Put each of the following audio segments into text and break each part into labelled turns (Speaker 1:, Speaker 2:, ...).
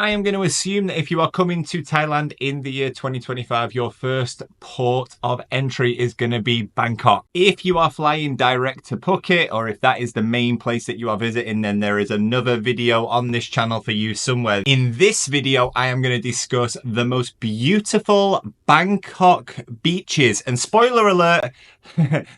Speaker 1: I am going to assume that if you are coming to Thailand in the year 2025, your first port of entry is going to be Bangkok. If you are flying direct to Phuket, or if that is the main place that you are visiting, then there is another video on this channel for you somewhere. In this video, I am going to discuss the most beautiful Bangkok beaches. And spoiler alert,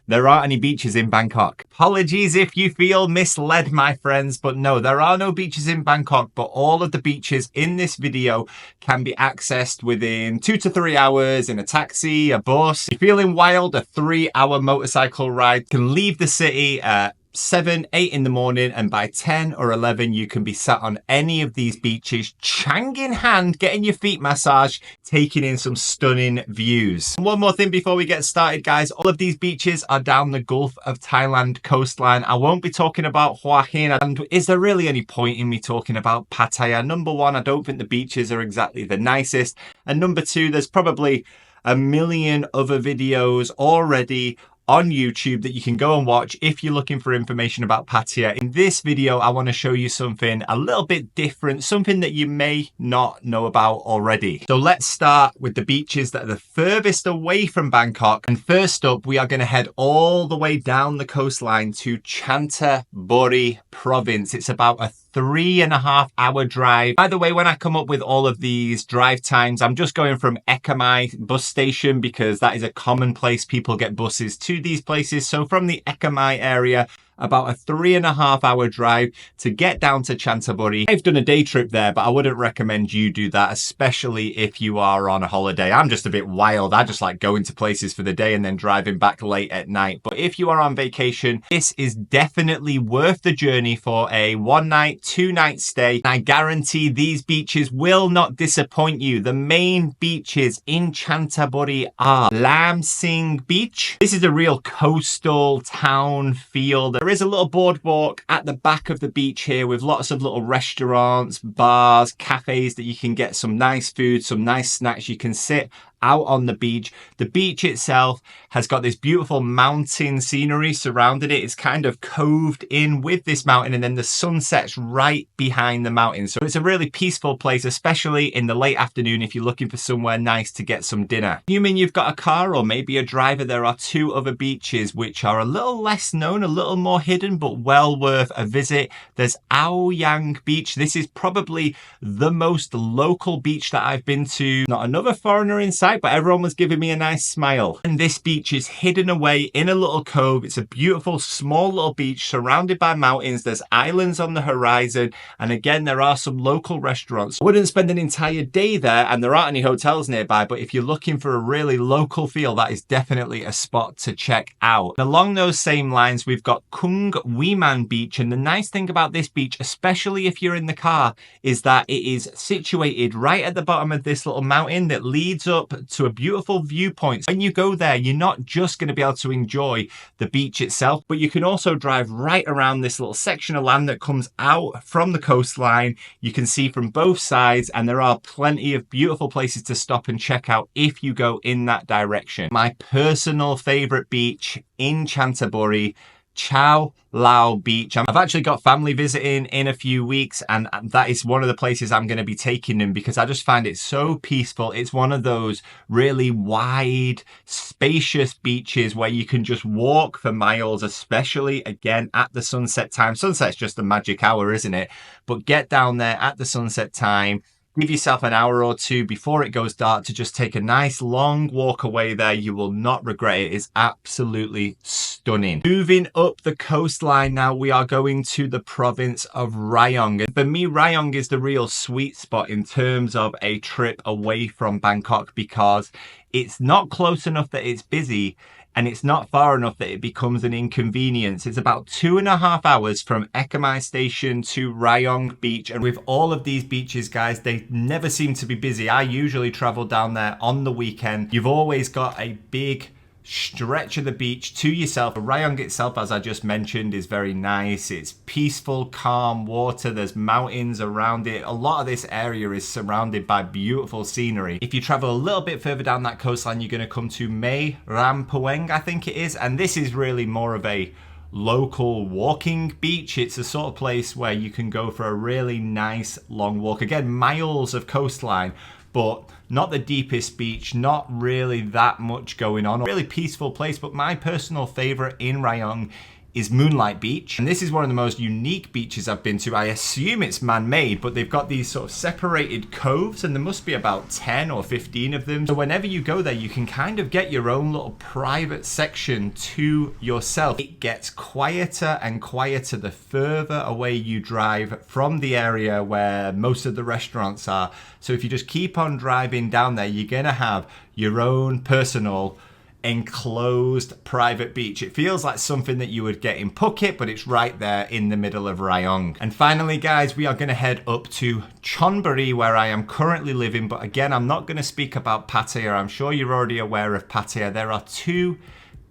Speaker 1: there aren't any beaches in Bangkok. Apologies if you feel misled, my friends, but no, there are no beaches in Bangkok, but all of the beaches in this video can be accessed within 2 to 3 hours in a taxi, a bus. If you're feeling wild, a 3-hour motorcycle ride can leave the city at 7, 8 in the morning, and by 10 or 11 you can be sat on any of these beaches, chang in hand, getting your feet massaged, taking in some stunning views. And one more thing before we get started, guys, all of these beaches are down the Gulf of Thailand coastline. I won't be talking about Hua Hin, and is there really any point in me talking about Pattaya? Number one, I don't think the beaches are exactly the nicest, and number two, there's probably a million other videos already on YouTube that you can go and watch if you're looking for information about Pattaya. In this video, I want to show you something a little bit different, something that you may not know about already. So let's start with the beaches that are the furthest away from Bangkok. And first up, we are going to head all the way down the coastline to Chanthaburi province. It's about a 3.5-hour drive. By the way, when I come up with all of these drive times, I'm just going from Ekamai bus station because that is a common place people get buses to these places. So from the Ekamai area, about a 3.5-hour drive to get down to Chanthaburi. I've done a day trip there, but I wouldn't recommend you do that, especially if you are on a holiday. I'm just a bit wild. I just like going to places for the day and then driving back late at night. But if you are on vacation, this is definitely worth the journey for a 1-night, 2-night stay. I guarantee these beaches will not disappoint you. The main beaches in Chanthaburi are Lam Sing Beach. This is a real coastal town feel. There is a little boardwalk at the back of the beach here with lots of little restaurants, bars, cafes that you can get some nice food, some nice snacks. You can sit out on the beach. The beach itself has got this beautiful mountain scenery surrounding it. It's kind of coved in with this mountain, and then the sun sets right behind the mountain. So it's a really peaceful place, especially in the late afternoon if you're looking for somewhere nice to get some dinner. Assuming you've got a car or maybe a driver, there are 2 other beaches which are a little less known, a little more hidden, but well worth a visit. There's Rayong Beach. This is probably the most local beach that I've been to. Not another foreigner in sight, but everyone was giving me a nice smile. And this beach is hidden away in a little cove. It's a beautiful small little beach surrounded by mountains. There's islands on the horizon, and again there are some local restaurants. I wouldn't spend an entire day there, and there aren't any hotels nearby, but if you're looking for a really local feel, that is definitely a spot to check out. And along those same lines, we've got Kung Wiman Beach, and the nice thing about this beach, especially if you're in the car, is that it is situated right at the bottom of this little mountain that leads up to a beautiful viewpoint. When you go there, you're not just going to be able to enjoy the beach itself, but you can also drive right around this little section of land that comes out from the coastline. You can see from both sides, and there are plenty of beautiful places to stop and check out if you go in that direction. My personal favorite beach in Chanthaburi, Chow Lao Beach. I've actually got family visiting in a few weeks, and that is one of the places I'm going to be taking them because I just find it so peaceful. It's one of those really wide, spacious beaches where you can just walk for miles, especially again at the sunset time. Sunset's just a magic hour, isn't it? But get down there at the sunset time. Give yourself an hour or 2 before it goes dark to just take a nice long walk away there. You will not regret it. It's absolutely stunning. Moving up the coastline now, we are going to the province of Rayong. And for me, Rayong is the real sweet spot in terms of a trip away from Bangkok because it's not close enough that it's busy, and it's not far enough that it becomes an inconvenience. It's about 2.5 hours from Ekamai station to Rayong Beach. And with all of these beaches, guys, they never seem to be busy. I usually travel down there on the weekend. You've always got a big stretch of the beach to yourself. Rayong itself, as I just mentioned, is very nice. It's peaceful, calm water. There's mountains around it. A lot of this area is surrounded by beautiful scenery. If you travel a little bit further down that coastline, you're going to come to Mae Ram Pueng, I think it is. And this is really more of a local walking beach. It's a sort of place where you can go for a really nice long walk. Again, miles of coastline, but not the deepest beach, not really that much going on. Really peaceful place, but my personal favorite in Rayong is Moonlight Beach. And this is one of the most unique beaches I've been to. I assume it's man-made, but they've got these sort of separated coves, and there must be about 10 or 15 of them. So whenever you go there, you can kind of get your own little private section to yourself. It gets quieter and quieter the further away you drive from the area where most of the restaurants are. So if you just keep on driving down there, you're gonna have your own personal enclosed private beach. It feels like something that you would get in Phuket, but it's right there in the middle of Rayong. And finally, guys, we are going to head up to Chonburi, where I am currently living. But again, I'm not going to speak about Pattaya. I'm sure you're already aware of Pattaya. There are two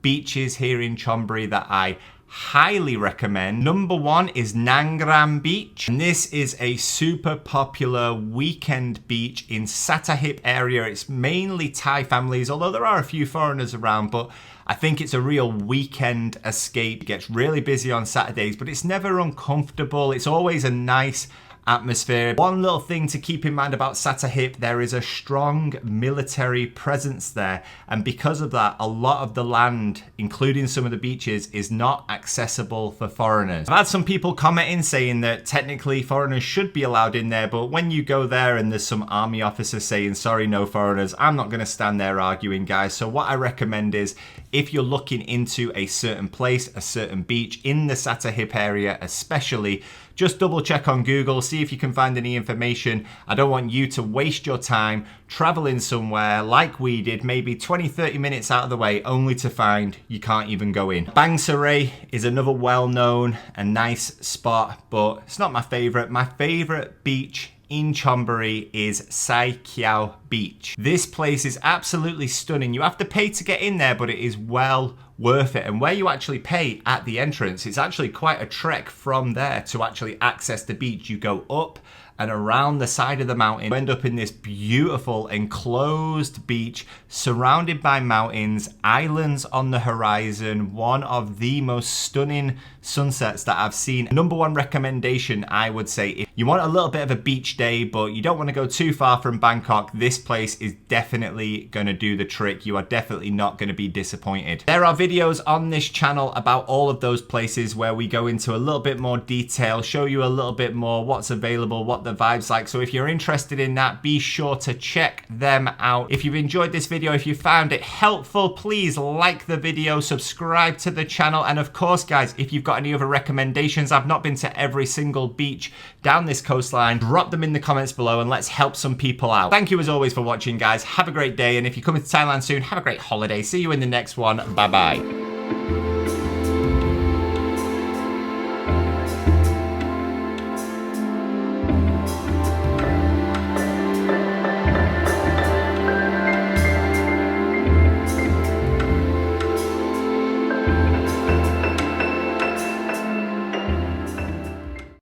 Speaker 1: beaches here in Chonburi that I highly recommend. Number one is Nangram Beach, and this is a super popular weekend beach in Sattahip area. It's mainly Thai families, although there are a few foreigners around, but I think it's a real weekend escape. It gets really busy on Saturdays, but it's never uncomfortable. It's always a nice atmosphere. One little thing to keep in mind about Sattahip, there is a strong military presence there, and because of that, a lot of the land, including some of the beaches, is not accessible for foreigners. I've had some people commenting saying that technically foreigners should be allowed in there, but when you go there and there's some army officers saying sorry, no foreigners, I'm not going to stand there arguing, guys. So what I recommend is, if you're looking into a certain place, a certain beach in the Sattahip area especially, just double check on Google, see if you can find any information. I don't want you to waste your time traveling somewhere like we did, maybe 20-30 minutes out of the way, only to find you can't even go in. Bang Saray is another well-known and nice spot, but it's not my favorite. My favorite beach in Chonburi is Sai Kiao Beach. This place is absolutely stunning. You have to pay to get in there, but it is well worth it. And where you actually pay at the entrance, it's actually quite a trek from there to actually access the beach. You go up and around the side of the mountain, you end up in this beautiful enclosed beach surrounded by mountains, islands on the horizon, one of the most stunning sunsets that I've seen. Number one recommendation, I would say, if you want a little bit of a beach day, but you don't want to go too far from Bangkok, this place is definitely going to do the trick. You are definitely not going to be disappointed. There are videos on this channel about all of those places where we go into a little bit more detail, show you a little bit more what's available, what the vibe's like. So if you're interested in that, be sure to check them out. If you've enjoyed this video, if you found it helpful, please like the video, subscribe to the channel, and of course, guys, if you've got any other recommendations, I've not been to every single beach down this coastline, drop them in the comments below and let's help some people out. Thank you as always for watching, guys. Have a great day, and if you're coming to Thailand soon, have a great holiday. See you in the next one. Bye bye.